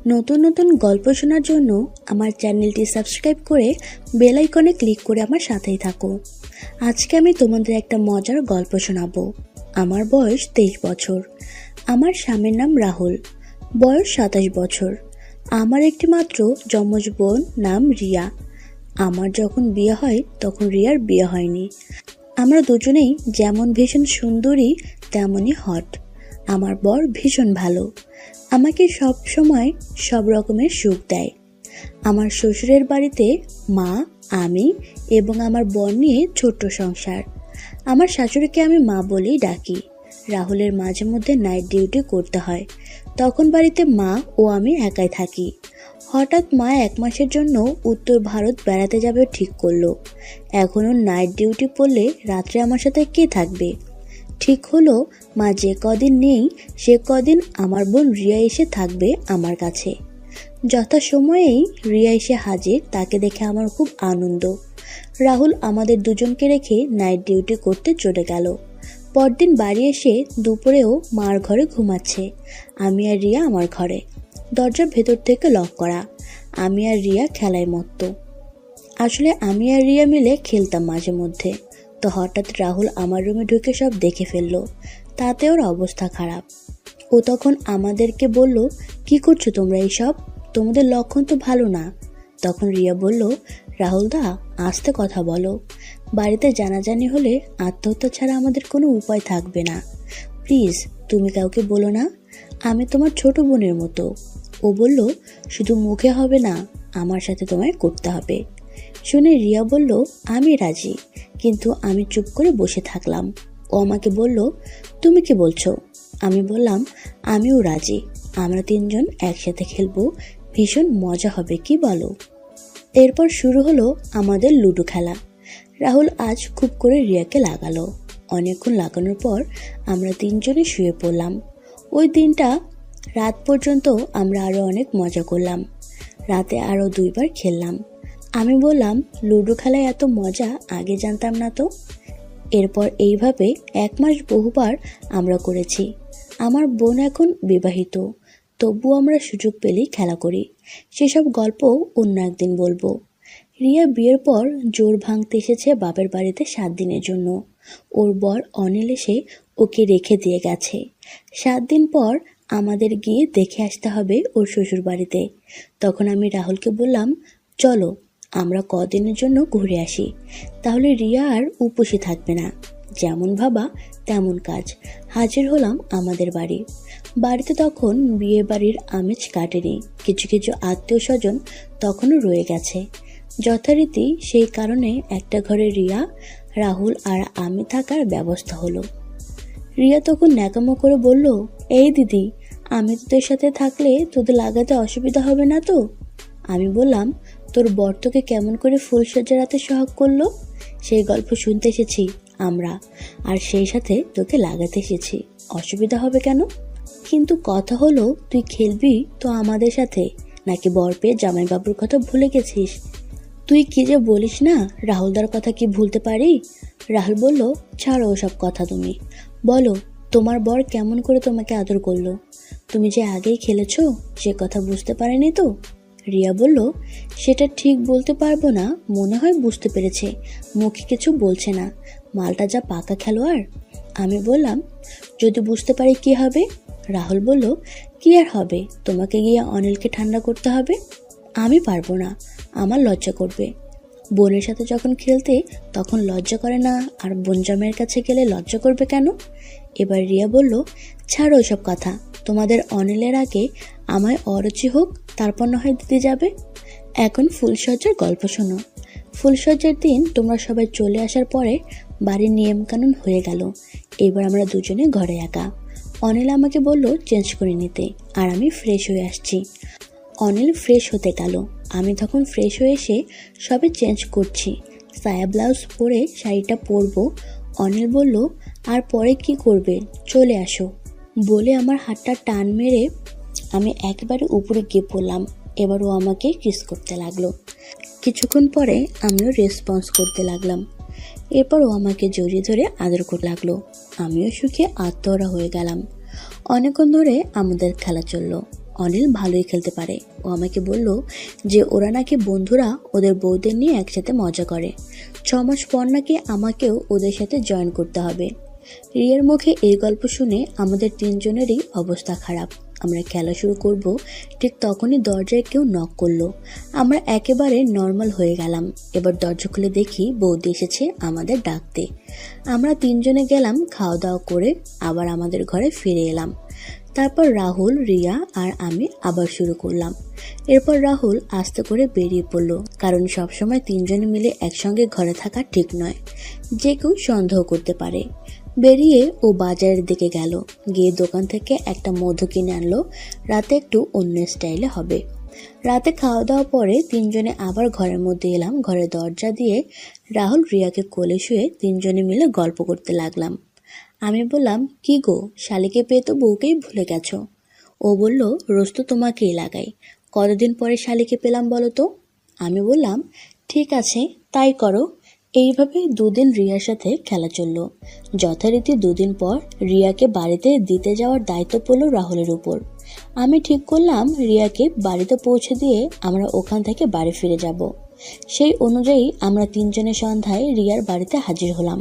নতুন নতুন গল্প শোনার জন্য আমার চ্যানেলটি সাবস্ক্রাইব করে বেল আইকনে ক্লিক করে আমার সাথেই থাকো। আজকে আমি তোমাদের একটা মজার গল্প শোনাবো। আমার বয়স 23 বছর। আমার স্বামীর নাম রাহুল, বয়স 27 বছর। আমার একটি মাত্র যমজ বোন নাম রিয়া। আমার যখন বিয়ে হয় তখন রিয়ার বিয়ে হয়নি। আমরা দুজনেই যেমন ভীষণ সুন্দরী তেমনই হট। আমার বর ভীষণ ভালো, আমাকে সব সময় সব রকমের সুখ দেয়। আমার শ্বশুরের বাড়িতে মা, আমি এবং আমার বর নিয়ে ছোট্ট সংসার। আমার শাশুড়িকে আমি মা বলেই ডাকি। রাহুলের মাঝে মধ্যে নাইট ডিউটি করতে হয়, তখন বাড়িতে মা ও আমি একাই থাকি। হঠাৎ মা 1 মাসের জন্য উত্তর ভারত বেড়াতে যাবে ঠিক করলো। এখনও নাইট ডিউটি পড়লে রাত্রে আমার সাথে কে থাকবে? ঠিক হলো মা যে কদিন নেই সে কদিন আমার বোন রিয়া এসে থাকবে আমার কাছে। যথাসময়েই রিয়া এসে হাজির, তাকে দেখে আমার খুব আনন্দ। রাহুল আমাদের দুজনকে রেখে নাইট ডিউটি করতে চলে গেল। পরদিন বাড়ি এসে দুপুরেও মার ঘরে ঘুমাচ্ছে, আমি আর রিয়া আমার ঘরে। দরজার ভেতর থেকে লক করা। আমি আর রিয়া খেলায় মত্ত। আসলে আমি আর রিয়া মিলে খেলতাম মাঝে মধ্যে। তো হঠাৎ রাহুল আমার রুমে ঢুকে সব দেখে ফেললো, তাতে ওর অবস্থা খারাপ। ও তখন আমাদেরকে বলল, কি করছো তোমরা এইসব? তোমাদের লক্ষণ তো ভালো না। তখন রিয়া বলল, রাহুল দা আস্তে কথা বলো, বাড়িতে জানাজানি হলে আত্মহত্যা ছাড়া আমাদের কোনো উপায় থাকবে না। প্লিজ তুমি কাউকে বলো না, আমি তোমার ছোট বোনের মতো। ও বলল, শুধু মুখে হবে না, আমার সাথে তোমায় করতে হবে। শুনে রিয়া বলল, আমি রাজি। কিন্তু আমি চুপ করে বসে থাকলাম। ও আমাকে বলল, তুমি কি বলছো? আমি বললাম, আমিও রাজি, আমরা 3 জন একসাথে খেলবো, ভীষণ মজা হবে, কি বলো? এরপর শুরু হলো আমাদের লুডো খেলা। রাহুল আজ খুব করে রিয়াকে লাগালো। অনেকক্ষণ লাগানোর পর আমরা 3 জনে শুয়ে পড়লাম। ওই দিনটা রাত পর্যন্ত আমরা আরো অনেক মজা করলাম। রাতে আরো 2 বার খেললাম। আমি বললাম, লুডো খেলায় এত মজা আগে জানতাম না তো। এরপর এইভাবে 1 মাস বহুবার আমরা করেছি। আমার বোন এখন বিবাহিত, তবুও আমরা সুযোগ পেলেই খেলা করি। সেসব গল্প অন্য একদিন বলবো। রিয়া বিয়ের পর জোর ভাঙতে এসেছে বাপের বাড়িতে 7 দিনের জন্য। ওর বর অনিল এসে ওকে রেখে দিয়ে গেছে। 7 দিন পর আমাদের গিয়ে দেখে আসতে হবে ওর শ্বশুর বাড়িতে। তখন আমি রাহুলকে বললাম, চলো আমরা কদিনের জন্য ঘুরে আসি, তাহলে রিয়া আর উপসে থাকবে না। যেমন ভাবা তেমন কাজ। হাজির হলাম আমাদের বাড়িতে তখন বিয়ে বাড়ির আমেজ কাটেনি। কিছু কিছু আত্মীয় স্বজন তখনও রয়ে গেছে। যথারীতি সেই কারণে একটা ঘরে রিয়া, রাহুল আর আমি থাকার ব্যবস্থা হলো। রিয়া তখন ন্যাকামো করে বলল, এই দিদি, আমি তোদের সাথে থাকলে তোদের লাগাতে অসুবিধা হবে না তো? আমি বললাম, তোর বর তোকে কেমন করে ফুলসজ্জা রাতে সোহাগ করলো সেই গল্প শুনতে এসেছি আমরা, আর সেই সাথে তোকে লাগাতে এসেছি, অসুবিধা হবে কেন? কিন্তু কথা হলো, তুই খেলবি তো আমাদের সাথে, নাকি বর পেয়ে জামাইবাবুর কথা ভুলে গেছিস? তুই কি যে বলিস না, রাহুলদার কথা কি ভুলতে পারি? রাহুল বলল, ছাড়ো ওসব কথা, তুমি বলো তোমার বর কেমন করে তোমাকে আদর করলো? তুমি যে আগেই খেলেছো সে কথা বুঝতে পারেনি তো? রিয়া বলল, সেটা ঠিক বলতে পারবো না, মনে হয় বুঝতে পেরেছে, মুখে কিছু বলছে না, মালটা যা পাকা খেলোয়াড়। আমি বললাম, যদি বুঝতে পারি কি হবে? রাহুল বলল, কি আর হবে, তোমাকে গিয়ে অনিলকে ঠান্ডা করতে হবে। আমি পারবো না, আমার লজ্জা করবে। বোনের সাথে যখন খেলতে তখন লজ্জা করে না, আর বোন জামাইয়ের কাছে গেলে লজ্জা করবে কেন? এবার রিয়া বলল, ছাড়ো ওইসব কথা, তোমাদের অনিলের আগে আমায় অরুচি হোক, তারপর না হয় দিতে যাবে। এখন ফুলসজ্জার গল্প শোনো। ফুলসজ্জার দিন তোমরা সবাই চলে আসার পরে বাড়ির নিয়মকানুন হয়ে গেল। এবার আমরা দুজনে ঘরে একা। অনিল আমাকে বলল চেঞ্জ করে নিতে, আর আমি ফ্রেশ হয়ে আসছি। অনিল ফ্রেশ হতে গেল, আমি তখন ফ্রেশ হয়ে এসে সবে চেঞ্জ করছি, সায়া ব্লাউজ পরে শাড়িটা পরবো। অনিল বলল, আর পরে কি করবে, চলে আসো বলে আমার হাতটা টান মেরে আমি একেবারে উপরে গিয়ে পড়লাম। এবার ও আমাকে কিস করতে লাগলো। কিছুক্ষণ পরে আমিও রেসপন্স করতে লাগলাম। এরপর ও আমাকে জড়িয়ে ধরে আদর করতে লাগলো। আমিও সুখে আত্মহারা হয়ে গেলাম। অনেকক্ষণ ধরে আমাদের খেলা চললো। অনিল ভালোই খেলতে পারে। ও আমাকে বলল যে ওরা নাকি বন্ধুরা ওদের বউদের নিয়ে একসাথে মজা করে। 6 মাস পর নাকি আমাকেও ওদের সাথে জয়েন করতে হবে। রিয়ার মুখে এই গল্প শুনে আমাদের 3 জনেরই অবস্থা খারাপ। আমরা খেলা শুরু করব, ঠিক তখনই দরজায় কেউ নক করলো। আমরা একেবারে নর্মাল হয়ে গেলাম। এবার দরজা খুলে দেখি বৌদি এসেছে আমাদের ডাকতে। আমরা 3 জনে গেলাম, খাওয়া দাওয়া করে আবার আমাদের ঘরে ফিরে এলাম। তারপর রাহুল, রিয়া আর আমি আবার শুরু করলাম। এরপর রাহুল আস্তে করে বেরিয়ে পড়লো, কারণ সবসময় 3 জনে মিলে একসঙ্গে ঘরে থাকা ঠিক নয়, যে কেউ সন্দেহ করতে পারে। বেরিয়ে ও বাজারের দিকে গেল, গিয়ে দোকান থেকে একটা মধু কিনে আনলো। রাতে একটু অন্য স্টাইলে হবে। রাতে খাওয়া দাওয়া পরে 3 জনে আবার ঘরের মধ্যে এলাম। ঘরের দরজা দিয়ে রাহুল রিয়াকে কোলে শুয়ে 3 জনে মিলে গল্প করতে লাগলাম। আমি বললাম, কি গো, শালিকে পেয়ে তো বউকেই ভুলে গেছো। ও বলল, রোজ তো তোমাকেই লাগাই, কতদিন পরে শালিকে পেলাম বলো তো। আমি বললাম, ঠিক আছে তাই করো। এইভাবে 2 দিন রিয়ার সাথে খেলা চলল। যথারীতি 2 দিন পর রিয়াকে বাড়িতে দিতে যাওয়ার দায়িত্ব পড়ল রাহুলের উপর। আমি ঠিক করলাম রিয়াকে বাড়িতে পৌঁছে দিয়ে আমরা ওখান থেকে বাড়ি ফিরে যাব। সেই অনুযায়ী আমরা 3 জনের সন্ধ্যায় রিয়ার বাড়িতে হাজির হলাম।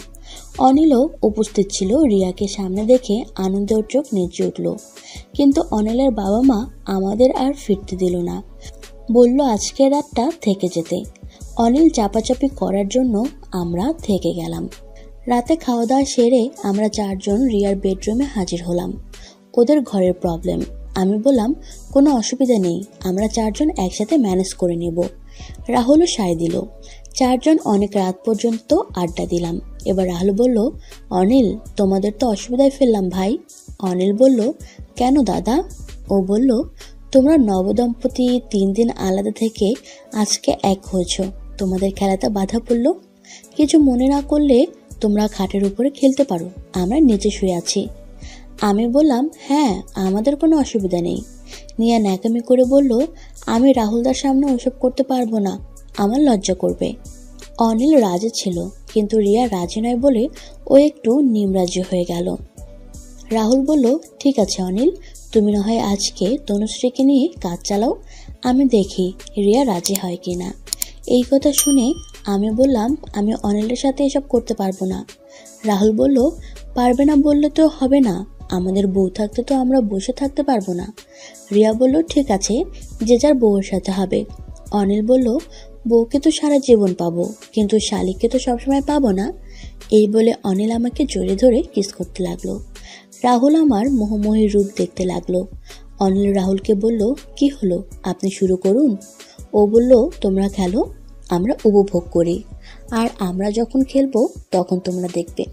অনিলও উপস্থিত ছিল। রিয়াকে সামনে দেখে আনন্দে ওর চোখ নেচে উঠল। কিন্তু অনিলের বাবা মা আমাদের আর ফিরতে দিল না, বলল আজকের রাতটা থেকে যেতে। অনিল চাপাচাপি করার জন্য আমরা থেকে গেলাম। রাতে খাওয়া দাওয়া সেরে আমরা 4 জন রিয়ার বেডরুমে হাজির হলাম। ওদের ঘরের প্রবলেম। আমি বললাম, কোনো অসুবিধা নেই, আমরা 4 জন একসাথে ম্যানেজ করে নেব। রাহুলও সায় দিল। 4 জন অনেক রাত পর্যন্ত আড্ডা দিলাম। এবার রাহুল বলল, অনিল, তোমাদের তো অসুবিধায় ফেললাম ভাই। অনিল বলল, কেন দাদা? ও বলল, তোমরা নবদম্পতি 3 দিন আলাদা থেকে আজকে এক হয়েছ, তোমাদের খেলাতে বাধা পড়ল। কিছু মনে না করলে তোমরা খাটের উপরে খেলতে পারো, আমরা নিচে শুয়ে আছি। আমি বললাম, হ্যাঁ, আমাদের কোনো অসুবিধা নেই। নিয়া ন্যাকামি করে বলল, আমি রাহুলদার সামনে ওসব করতে পারবো না, আমার লজ্জা করবে। অনিল রাজি ছিল, কিন্তু রিয়া রাজি নয় বলে ও একটু নিমরাজি হয়ে গেল। রাহুল বলল, ঠিক আছে অনিল, তুমি না হয় আজকে তনুশ্রীকে নিয়ে কাজ চালাও, আমি দেখি রিয়া রাজি হয় কিনা। এই কথা শুনে আমি বললাম, আমি অনিলের সাথে এসব করতে পারবো না। রাহুল বলল, পারবে না বললে তো হবে না, আমাদের বউ থাকতে তো আমরা বসে থাকতে পারবো না। রিয়া বলল, ঠিক আছে, যে যার বউয়ের সাথে হবে। অনিল বলল, বউকে তো সারা জীবন পাবো, কিন্তু শালিককে তো সবসময় পাবো না। এই বলে অনিল আমাকে জড়িয়ে ধরে কিস করতে লাগলো। রাহুল আমার মোহময়ী রূপ দেখতে লাগলো। অনিল রাহুলকে বলল, কি হলো, আপনি শুরু করুন। ও বলল, তোমরা খেলো, আমরা উপভোগ করি, আর আমরা যখন খেলবো তখন তোমরা দেখবে।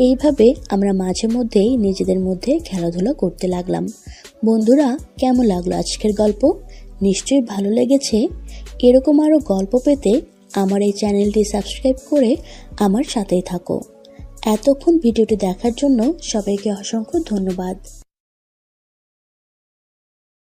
এইভাবে আমরা মাঝে মধ্যেই নিজেদের মধ্যে খেলাধুলা করতে লাগলাম। বন্ধুরা, কেমন লাগলো আজকের গল্প? নিশ্চয়ই ভালো লেগেছে। এরকম আরও গল্প পেতে আমার এই চ্যানেলটি সাবস্ক্রাইব করে আমার সাথেই থাকো। এতক্ষণ ভিডিওটি দেখার জন্য সবাইকে অসংখ্য ধন্যবাদ।